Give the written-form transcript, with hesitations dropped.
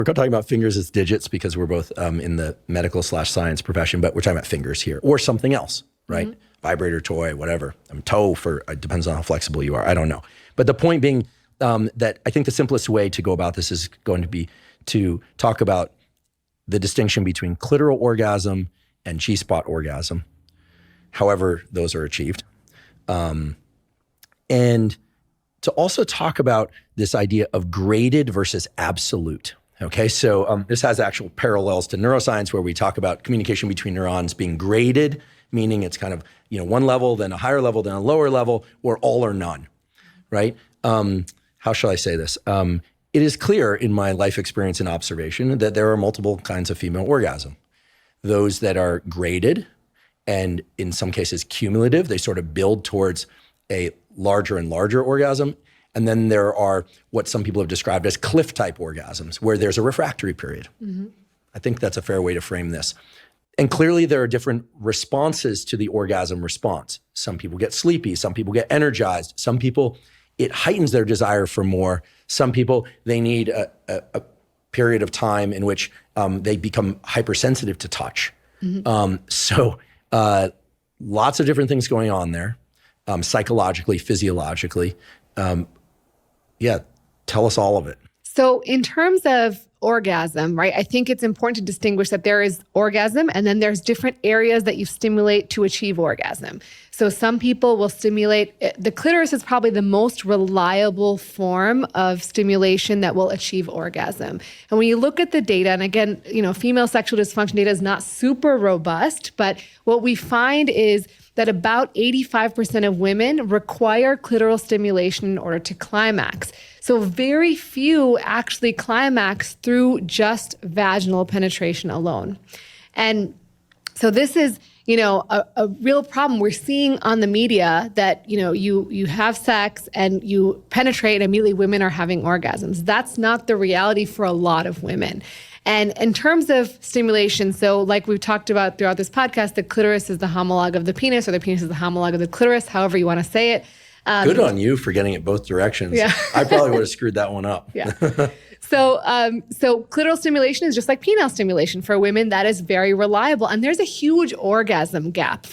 We're talking about fingers as digits because we're both in the medical/science profession, but we're talking about fingers here or something else, right? Mm-hmm. Vibrator, toy, whatever. Toe it depends on how flexible you are. I don't know. But the point being that I think the simplest way to go about this is going to be to talk about the distinction between clitoral orgasm and G-spot orgasm, however those are achieved. And to also talk about this idea of graded versus absolute. Okay, so this has actual parallels to neuroscience where we talk about communication between neurons being graded, meaning it's kind of, one level, then a higher level, then a lower level, or all or none, right? How shall I say this? It is clear in my life experience and observation that there are multiple kinds of female orgasm. Those that are graded and in some cases cumulative, they sort of build towards a larger and larger orgasm. And then there are what some people have described as cliff-type orgasms, where there's a refractory period. Mm-hmm. I think that's a fair way to frame this. And clearly there are different responses to the orgasm response. Some people get sleepy, some people get energized, some people, it heightens their desire for more. Some people, they need a period of time in which they become hypersensitive to touch. Mm-hmm. So lots of different things going on there, psychologically, physiologically. Tell us all of it. So in terms of orgasm, right, I think it's important to distinguish that there is orgasm and then there's different areas that you stimulate to achieve orgasm. So some people will stimulate, the clitoris is probably the most reliable form of stimulation that will achieve orgasm. And when you look at the data, and again, female sexual dysfunction data is not super robust, but what we find is that about 85% of women require clitoral stimulation in order to climax. So very few actually climax through just vaginal penetration alone. And so this is, a real problem. We're seeing on the media that, you have sex and you penetrate and immediately women are having orgasms. That's not the reality for a lot of women. And in terms of stimulation, so like we've talked about throughout this podcast, the clitoris is the homologue of the penis, or the penis is the homologue of the clitoris, however you want to say it. Good on you for getting it both directions. Yeah. I probably would have screwed that one up. Yeah. So clitoral stimulation is just like penile stimulation for women. That is very reliable. And there's a huge orgasm gap